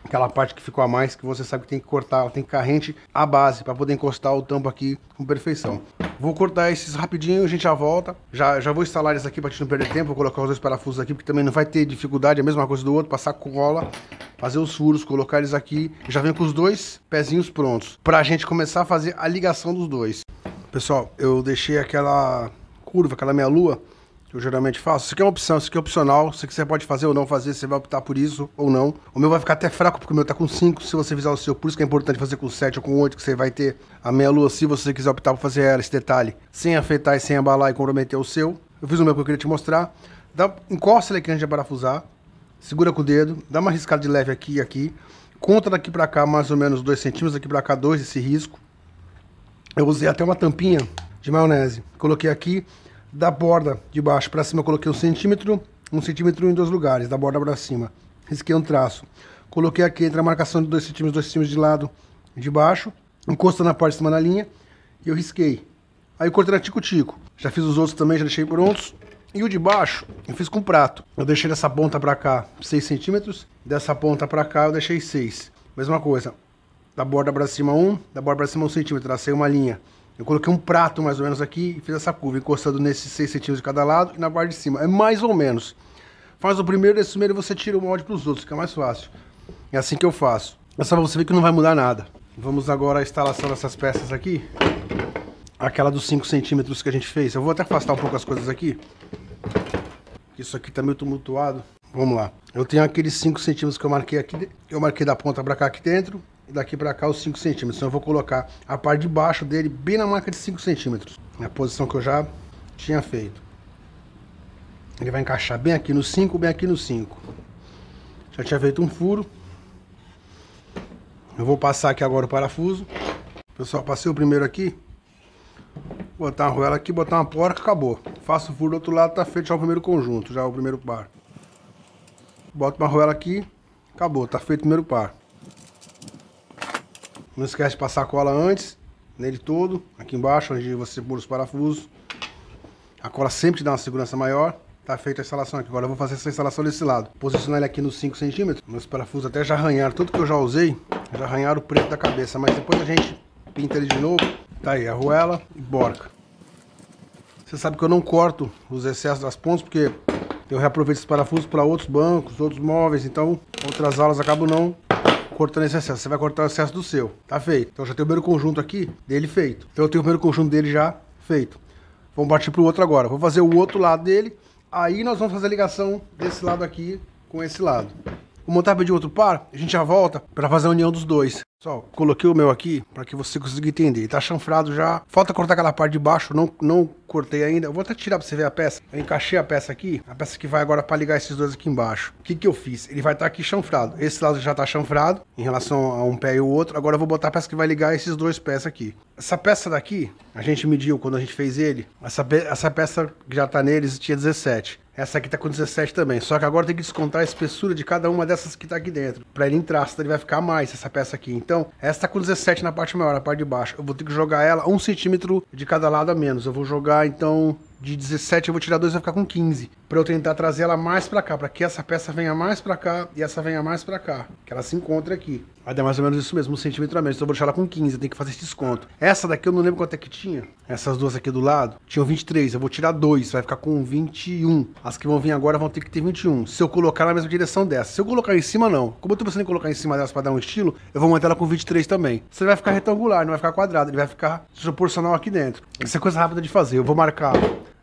Aquela parte que ficou a mais, que você sabe que tem que cortar, tem que ficar rente à base, para poder encostar o tampo aqui com perfeição. Vou cortar esses rapidinho, a gente já volta. Já vou instalar eles aqui para gente não perder tempo. Vou colocar os dois parafusos aqui, porque também não vai ter dificuldade, é a mesma coisa do outro. Passar cola, fazer os furos, colocar eles aqui. Já vem com os dois pezinhos prontos, para a gente começar a fazer a ligação dos dois. Pessoal, eu deixei aquela curva, aquela meia lua, que eu geralmente faço. Isso aqui é uma opção, isso aqui é opcional. Se você pode fazer ou não fazer, você vai optar por isso ou não. O meu vai ficar até fraco, porque o meu tá com 5, se você fizer o seu. Por isso que é importante fazer com 7 ou com 8, que você vai ter a meia-lua, se você quiser optar por fazer ela, esse detalhe, sem afetar e sem abalar e comprometer o seu. Eu fiz o meu que eu queria te mostrar. Encosta ele aqui antes de parafusar, segura com o dedo, dá uma riscada de leve aqui e aqui. Conta daqui pra cá mais ou menos 2 centímetros, daqui pra cá 2, esse risco. Eu usei até uma tampinha de maionese. Coloquei aqui. Da borda de baixo para cima eu coloquei 1 centímetro em dois lugares, da borda para cima. Risquei um traço. Coloquei aqui entre a marcação de 2 centímetros de lado de baixo, encosta na parte de cima da linha e eu risquei. Aí eu cortei na tico-tico. Já fiz os outros também, já deixei prontos. E o de baixo eu fiz com prato. Eu deixei dessa ponta para cá 6 centímetros, dessa ponta para cá eu deixei 6. Mesma coisa. Da borda para cima 1, da borda para cima 1 centímetro, tracei uma linha. Eu coloquei um prato mais ou menos aqui e fiz essa curva, encostando nesses 6 centímetros de cada lado e na parte de cima. É mais ou menos. Faz o primeiro, esse primeiro você tira o molde para os outros, fica mais fácil. É assim que eu faço. É só pra você ver que não vai mudar nada. Vamos agora à instalação dessas peças aqui. Aquela dos 5 centímetros que a gente fez. Eu vou até afastar um pouco as coisas aqui. Isso aqui tá meio tumultuado. Vamos lá. Eu tenho aqueles 5 centímetros que eu marquei aqui. Eu marquei da ponta para cá aqui dentro. E daqui pra cá os 5 centímetros. Então eu vou colocar a parte de baixo dele bem na marca de 5 centímetros. Na posição que eu já tinha feito. Ele vai encaixar bem aqui no 5, bem aqui no 5. Já tinha feito um furo. Eu vou passar aqui agora o parafuso. Pessoal, passei o primeiro aqui. Botar uma arruela aqui, botar uma porca, acabou. Faço o furo do outro lado, tá feito já o primeiro conjunto, já o primeiro par. Boto uma arruela aqui, acabou, tá feito o primeiro par. Não esquece de passar a cola antes, nele todo, aqui embaixo, onde você pôr os parafusos. A cola sempre te dá uma segurança maior. Tá feita a instalação aqui. Agora eu vou fazer essa instalação desse lado. Posicionar ele aqui nos 5 centímetros. Meus parafusos até já arranharam. Tudo que eu já usei, já arranharam o preto da cabeça. Mas depois a gente pinta ele de novo. Tá aí, arruela e borca. Você sabe que eu não corto os excessos das pontas, porque eu reaproveito esses parafusos para outros bancos, outros móveis. Então, outras aulas acabam não cortando esse excesso. Você vai cortar o excesso do seu. Tá feito. Então já tem o primeiro conjunto aqui dele feito. Então eu tenho o primeiro conjunto dele já feito. Vamos partir pro outro agora. Vou fazer o outro lado dele. Aí nós vamos fazer a ligação desse lado aqui com esse lado. Vou montar de outro par, a gente já volta para fazer a união dos dois. Pessoal, coloquei o meu aqui para que você consiga entender. Tá chanfrado já. Falta cortar aquela parte de baixo, não cortei ainda. Eu vou até tirar para você ver a peça. Eu encaixei a peça aqui, a peça que vai agora para ligar esses dois aqui embaixo. O que que eu fiz? Ele vai estar aqui chanfrado. Esse lado já tá chanfrado em relação a um pé e o outro. Agora eu vou botar a peça que vai ligar esses dois pés aqui. Essa peça daqui, a gente mediu quando a gente fez ele. Essa peça que já tá neles tinha 17. Essa aqui tá com 17 também, só que agora tem que descontar a espessura de cada uma dessas que tá aqui dentro. Pra ele entrar, senão ele vai ficar mais essa peça aqui. Então, essa tá com 17 na parte maior, na parte de baixo. Eu vou ter que jogar ela 1 centímetro de cada lado a menos. Eu vou jogar, então, de 17 eu vou tirar 2, vai ficar com 15. Pra eu tentar trazer ela mais pra cá, pra que essa peça venha mais pra cá e essa venha mais pra cá. Que ela se encontre aqui. Vai dar mais ou menos isso mesmo, 1 centímetro a menos. Então eu vou deixar ela com 15, eu tenho que fazer esse desconto. Essa daqui eu não lembro quanto é que tinha. Essas duas aqui do lado tinham 23, eu vou tirar 2, vai ficar com 21. As que vão vir agora vão ter que ter 21. Se eu colocar na mesma direção dessa. Se eu colocar em cima, não. Como eu tô pensando em colocar em cima dessa pra dar um estilo, eu vou manter ela com 23 também. Você vai ficar retangular, não vai ficar quadrado, ele vai ficar proporcional aqui dentro. Isso é coisa rápida de fazer. Eu vou marcar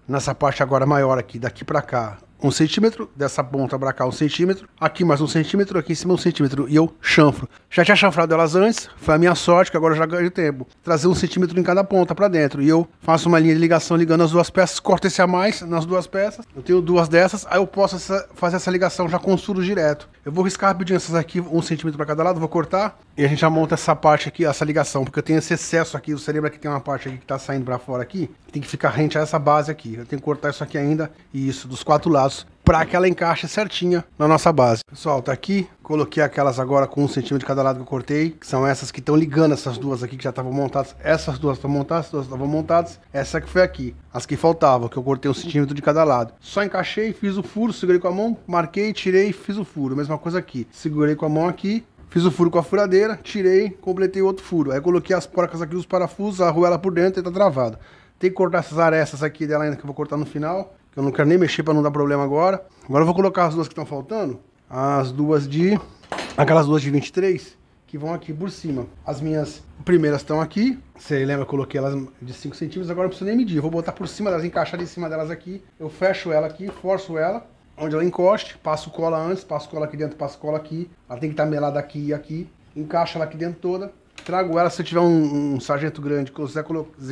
nessa parte agora maior aqui, daqui pra cá, 1 centímetro, dessa ponta pra cá 1 centímetro, aqui mais 1 centímetro, aqui em cima 1 centímetro, e eu chanfro. Já tinha chanfrado elas antes, foi a minha sorte, que agora eu já ganhei tempo. Trazer 1 centímetro em cada ponta pra dentro, e eu faço uma linha de ligação ligando as duas peças, corto esse a mais nas duas peças, eu tenho duas dessas, aí eu posso fazer essa ligação já com os furos direto. Eu vou riscar rapidinho essas aqui, 1 centímetro pra cada lado, vou cortar, e a gente já monta essa parte aqui, essa ligação, porque eu tenho esse excesso aqui, você lembra que tem uma parte aqui que tá saindo pra fora aqui? Tem que ficar rente a essa base aqui, eu tenho que cortar isso aqui ainda, e isso, dos 4 lados, para que ela encaixe certinha na nossa base. Pessoal, tá aqui, coloquei aquelas agora com 1 centímetro de cada lado que eu cortei, que são essas que estão ligando essas duas aqui que já estavam montadas. Essas duas estão montadas, essas duas estavam montadas. Essa que foi aqui, as que faltavam, que eu cortei 1 centímetro de cada lado. Só encaixei, fiz o furo, segurei com a mão, marquei, tirei, fiz o furo. Mesma coisa aqui, segurei com a mão aqui, fiz o furo com a furadeira, tirei, completei outro furo. Aí coloquei as porcas aqui, os parafusos, a arruela por dentro e tá travado. Tem que cortar essas arestas aqui dela ainda, que eu vou cortar no final. Eu não quero nem mexer para não dar problema agora. Agora eu vou colocar as duas que estão faltando. Aquelas duas de 23, que vão aqui por cima. As minhas primeiras estão aqui. Você lembra, eu coloquei elas de 5 centímetros, agora não preciso nem medir. Eu vou botar por cima delas, encaixar em cima delas aqui. Eu fecho ela aqui, forço ela, onde ela encoste. Passo cola antes, passo cola aqui dentro, passo cola aqui. Ela tem que estar melada aqui e aqui. Encaixo ela aqui dentro toda. Trago ela, se eu tiver um sargento grande, que você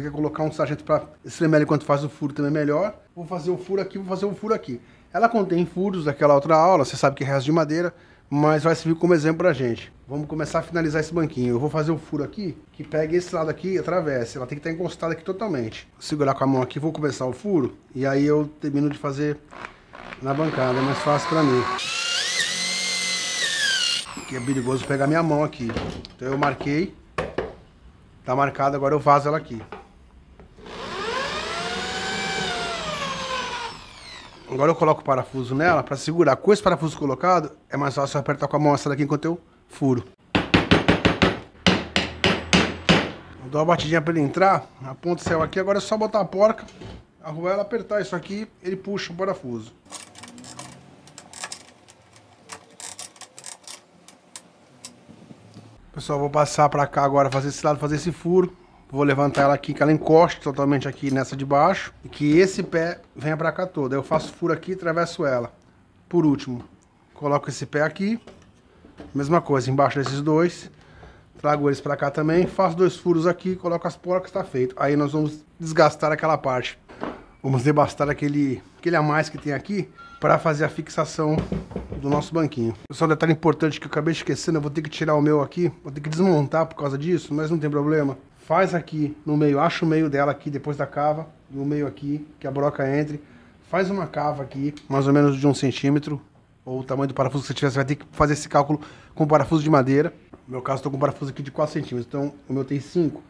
quer colocar um sargento para espremer enquanto faz o furo também é melhor. Vou fazer o furo aqui, vou fazer o furo aqui. Ela contém furos daquela outra aula, você sabe que é resto de madeira, mas vai servir como exemplo pra gente. Vamos começar a finalizar esse banquinho. Eu vou fazer o furo aqui, que pegue esse lado aqui e atravesse. Ela tem que estar encostada aqui totalmente. Vou segurar com a mão aqui, vou começar o furo, e aí eu termino de fazer na bancada, é mais fácil pra mim. Que é perigoso pegar minha mão aqui. Então eu marquei. Tá marcado, agora eu vazo ela aqui. Agora eu coloco o parafuso nela para segurar. Com esse parafuso colocado, é mais fácil apertar com a mão essa daqui enquanto eu furo. Eu dou uma batidinha para ele entrar, a ponta saiu aqui, agora é só botar a porca, arruela, apertar isso aqui, ele puxa o parafuso. Pessoal, vou passar pra cá agora, fazer esse lado, fazer esse furo. Vou levantar ela aqui, que ela encoste totalmente aqui nessa de baixo. E que esse pé venha pra cá todo. Aí eu faço furo aqui e atravesso ela. Por último, coloco esse pé aqui. Mesma coisa, embaixo desses dois. Trago eles pra cá também. Faço 2 furos aqui, coloco as porcas, tá feito. Aí nós vamos desgastar aquela parte. Vamos debastar aquele a mais que tem aqui para fazer a fixação do nosso banquinho. Só um detalhe importante que eu acabei esquecendo, eu vou ter que tirar o meu aqui, vou ter que desmontar por causa disso, mas não tem problema. faz aqui no meio, acha o meio dela aqui depois da cava, e o meio aqui, que a broca entre, faz uma cava aqui, mais ou menos de 1 centímetro, ou o tamanho do parafuso que você tiver, você vai ter que fazer esse cálculo com parafuso de madeira. No meu caso, estou com um parafuso aqui de 4 centímetros, então o meu tem 5.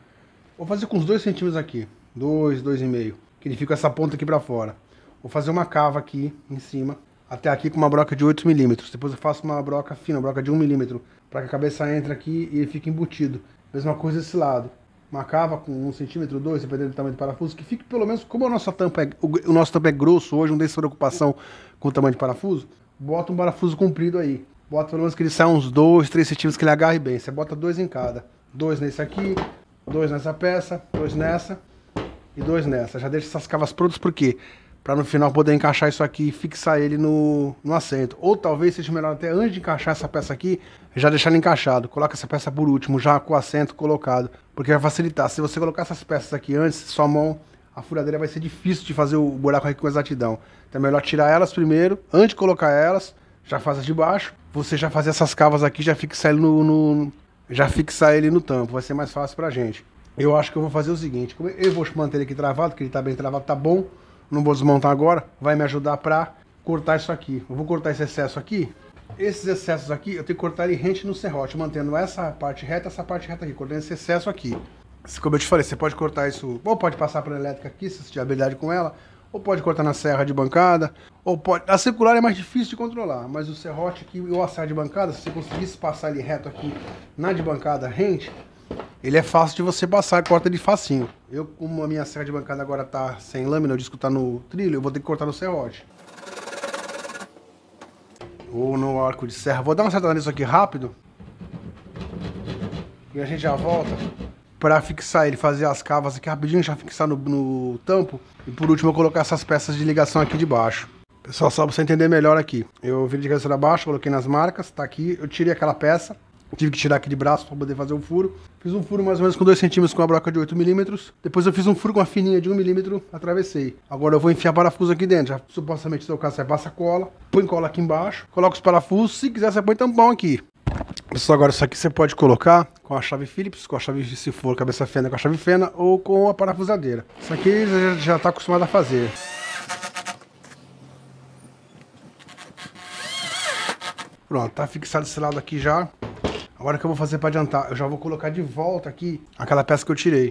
Vou fazer com uns 2 centímetros aqui, 2,5, que ele fica essa ponta aqui para fora. Vou fazer uma cava aqui em cima, até aqui com uma broca de 8 milímetros. Depois eu faço uma broca fina, uma broca de 1 milímetro, para que a cabeça entre aqui e ele fique embutido. Mesma coisa desse lado. Uma cava com 1 centímetro, 2, dependendo do tamanho do parafuso, que fique pelo menos, como a nossa tampa o nosso tampa é grosso hoje, não tem essa preocupação com o tamanho de parafuso, bota um parafuso comprido aí. Bota pelo menos que ele saia uns 2, 3 centímetros, que ele agarre bem. Você bota 2 em cada. 2 nesse aqui, 2 nessa peça, 2 nessa e 2 nessa. Já deixa essas cavas prontas, por quê? Para no final poder encaixar isso aqui e fixar ele no assento. Ou talvez seja melhor até antes de encaixar essa peça aqui, já deixar ele encaixado. Coloca essa peça por último, já com o assento colocado. Porque vai facilitar. Se você colocar essas peças aqui antes, sua mão, a furadeira vai ser difícil de fazer o buraco aqui com exatidão. Então é melhor tirar elas primeiro, antes de colocar elas, já faz as de baixo. Você já fazer essas cavas aqui, já fixar ele já fixar ele no tampo. Vai ser mais fácil pra gente. Eu acho que eu vou fazer o seguinte. Eu vou manter ele aqui travado, porque ele tá bem travado, tá bom. Não vou desmontar agora, vai me ajudar para cortar isso aqui. Eu vou cortar esse excesso aqui. Esses excessos aqui, eu tenho que cortar ele rente no serrote, mantendo essa parte reta aqui, cortando esse excesso aqui. Como eu te falei, você pode cortar isso, ou pode passar para elétrica aqui, se você tiver habilidade com ela, ou pode cortar na serra de bancada, ou pode... A circular é mais difícil de controlar, mas o serrote aqui, ou a serra de bancada, se você conseguisse passar ele reto aqui na de bancada rente, ele é fácil de você passar e corta ele facinho. Eu, como a minha serra de bancada agora tá sem lâmina, o disco tá no trilho, eu vou ter que cortar no serrote. Ou no arco de serra. Vou dar uma acertada nisso aqui rápido. E a gente já volta para fixar ele, fazer as cavas aqui rapidinho, já fixar no tampo. E por último eu colocar essas peças de ligação aqui de baixo. Pessoal, só para você entender melhor aqui. Eu virei de cabeça para baixo, coloquei nas marcas, tá aqui. Eu tirei aquela peça. Tive que tirar aqui de braço para poder fazer o furo. Fiz um furo mais ou menos com 2 centímetros com a broca de 8 milímetros. Depois eu fiz um furo com a fininha de 1 milímetro, atravessei. Agora eu vou enfiar parafuso aqui dentro. Já supostamente, no seu caso, você passa cola, põe cola aqui embaixo, coloca os parafusos. Se quiser, você põe tampão aqui. Pessoal, agora isso aqui você pode colocar com a chave Phillips, com a chave, se for cabeça fenda, com a chave fenda, ou com a parafusadeira. Isso aqui já está acostumado a fazer. Pronto, tá fixado esse lado aqui já. Agora o que eu vou fazer para adiantar? Eu já vou colocar de volta aqui aquela peça que eu tirei.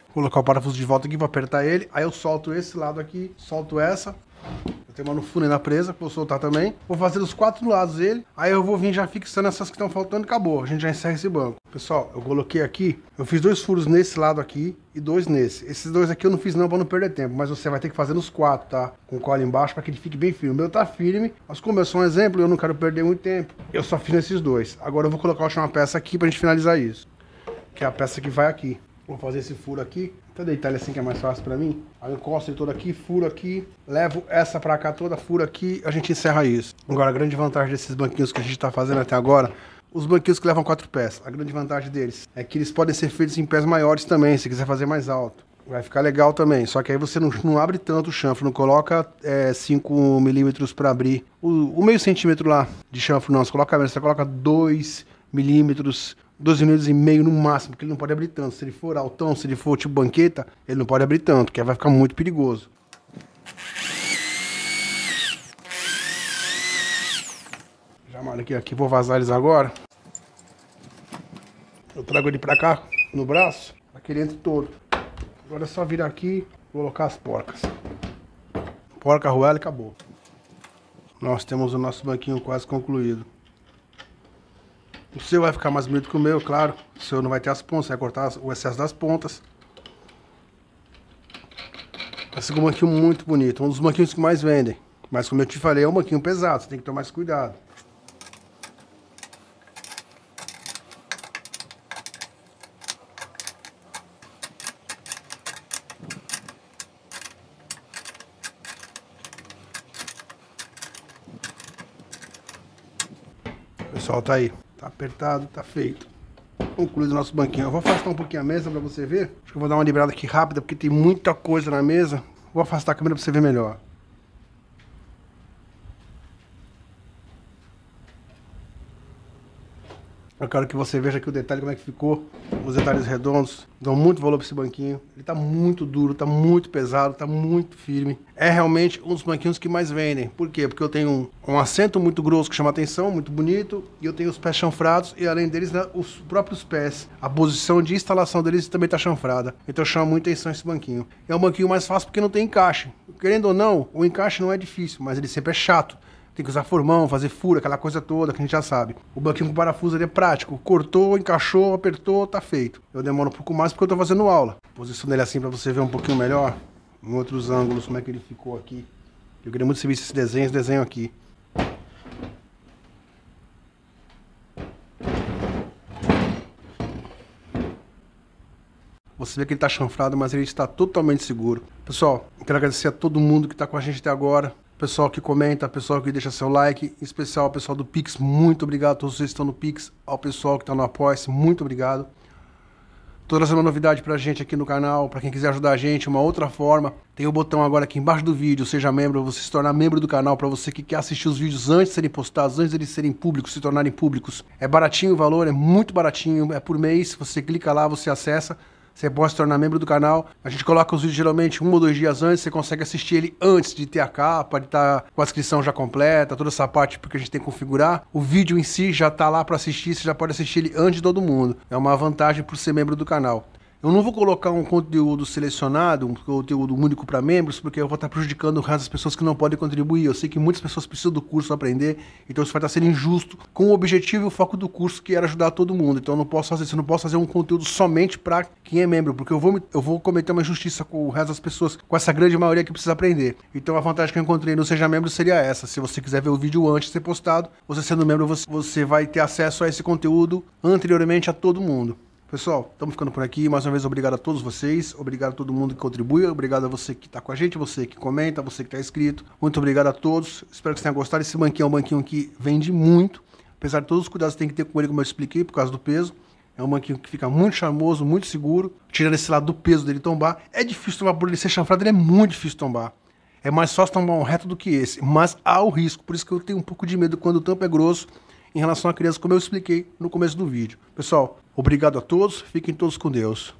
Vou colocar o parafuso de volta aqui, vou apertar ele. Aí eu solto esse lado aqui, solto essa. Eu tenho uma no fundo ainda presa, vou soltar também. Vou fazer os 4 lados dele. Aí eu vou vir já fixando essas que estão faltando e acabou. A gente já encerra esse banco. Pessoal, eu coloquei aqui, eu fiz 2 furos nesse lado aqui e 2 nesse. Esses 2 aqui eu não fiz não para não perder tempo, mas você vai ter que fazer nos 4, tá? Com cola embaixo para que ele fique bem firme. O meu tá firme, mas como eu sou um exemplo, eu não quero perder muito tempo. Eu só fiz nesses 2. Agora eu vou colocar a última peça aqui pra gente finalizar isso. Que é a peça que vai aqui. Vou fazer esse furo aqui. Vou deitar ele assim que é mais fácil pra mim. Aí eu encosto ele todo aqui, furo aqui, levo essa pra cá toda, furo aqui, a gente encerra isso. Agora a grande vantagem desses banquinhos que a gente tá fazendo até agora, os banquinhos que levam 4 pés, a grande vantagem deles é que eles podem ser feitos em pés maiores também, se quiser fazer mais alto. Vai ficar legal também, só que aí você não abre tanto o chanfro, não coloca 5 milímetros pra abrir o meio centímetro lá de chanfro, não, você coloca menos, você coloca 2 milímetros, 12 minutos e meio no máximo, porque ele não pode abrir tanto. Se ele for altão, se ele for tipo banqueta, ele não pode abrir tanto, que aí vai ficar muito perigoso. Já malho aqui, vou vazar eles agora. Eu trago ele pra cá, no braço, aquele dentro todo. Agora é só virar aqui e colocar as porcas. Porca, arruela e acabou. Nós temos o nosso banquinho quase concluído. O seu vai ficar mais bonito que o meu, claro. O seu não vai ter as pontas, vai cortar o excesso das pontas. Vai ser um banquinho muito bonito, um dos banquinhos que mais vendem. Mas como eu te falei, é um banquinho pesado, você tem que tomar mais cuidado. Pessoal, tá aí. Tá apertado, tá feito. Concluído o nosso banquinho. Eu vou afastar um pouquinho a mesa pra você ver. Acho que eu vou dar uma librada aqui rápida, porque tem muita coisa na mesa. Vou afastar a câmera pra você ver melhor. Eu quero que você veja aqui o detalhe, como é que ficou. Os detalhes redondos dão muito valor para esse banquinho. Ele tá muito duro, tá muito pesado, tá muito firme. É realmente um dos banquinhos que mais vendem. Por quê? Porque eu tenho um assento muito grosso que chama atenção, muito bonito. E eu tenho os pés chanfrados e além deles, né, os próprios pés. A posição de instalação deles também tá chanfrada. Então chama muita atenção esse banquinho. É um banquinho mais fácil porque não tem encaixe. Querendo ou não, o encaixe não é difícil, mas ele sempre é chato. Tem que usar formão, fazer furo, aquela coisa toda que a gente já sabe. O banquinho com parafuso ele é prático. Cortou, encaixou, apertou, tá feito. Eu demoro um pouco mais porque eu tô fazendo aula. Posiciono ele assim pra você ver um pouquinho melhor. Em outros ângulos, como é que ele ficou aqui. Eu queria muito que você visse esse desenho aqui. Você vê que ele tá chanfrado, mas ele está totalmente seguro. Pessoal, eu quero agradecer a todo mundo que tá com a gente até agora. Pessoal que comenta, pessoal que deixa seu like, em especial ao pessoal do Pix, muito obrigado a todos vocês que estão no Pix, ao pessoal que está no Apoia-se, muito obrigado. Tô trazendo uma novidade pra gente aqui no canal, pra quem quiser ajudar a gente, uma outra forma, tem o botão agora aqui embaixo do vídeo, seja membro, você se tornar membro do canal, pra você que quer assistir os vídeos antes de serem postados, antes de eles serem públicos, se tornarem públicos. É baratinho o valor, é muito baratinho, é por mês, você clica lá, você acessa. Você pode se tornar membro do canal. A gente coloca os vídeos geralmente 1 ou 2 dias antes. Você consegue assistir ele antes de ter a capa, de estar com a inscrição já completa, toda essa parte porque a gente tem que configurar. O vídeo em si já está lá para assistir, você já pode assistir ele antes de todo mundo. É uma vantagem por ser membro do canal. Eu não vou colocar um conteúdo selecionado, um conteúdo único para membros, porque eu vou estar prejudicando o resto das pessoas que não podem contribuir. Eu sei que muitas pessoas precisam do curso para aprender, então isso vai estar sendo injusto com o objetivo e o foco do curso, que era ajudar todo mundo. Então eu não posso fazer isso, eu não posso fazer um conteúdo somente para quem é membro, porque eu vou cometer uma injustiça com o resto das pessoas, com essa grande maioria que precisa aprender. Então a vantagem que eu encontrei no Seja Membro seria essa. Se você quiser ver o vídeo antes de ser postado, você sendo membro, você vai ter acesso a esse conteúdo anteriormente a todo mundo. Pessoal, estamos ficando por aqui. Mais uma vez, obrigado a todos vocês. Obrigado a todo mundo que contribui. Obrigado a você que está com a gente, você que comenta, você que está inscrito. Muito obrigado a todos. Espero que vocês tenham gostado. Esse banquinho é um banquinho que vende muito. Apesar de todos os cuidados que tem que ter com ele, como eu expliquei, por causa do peso. É um banquinho que fica muito charmoso, muito seguro. Tirando esse lado do peso dele tombar. É difícil tombar por ele ser chanfrado, ele é muito difícil tombar. É mais fácil tombar um reto do que esse. Mas há o risco. Por isso que eu tenho um pouco de medo quando o tampo é grosso em relação à criança, como eu expliquei no começo do vídeo. Pessoal, obrigado a todos, fiquem todos com Deus.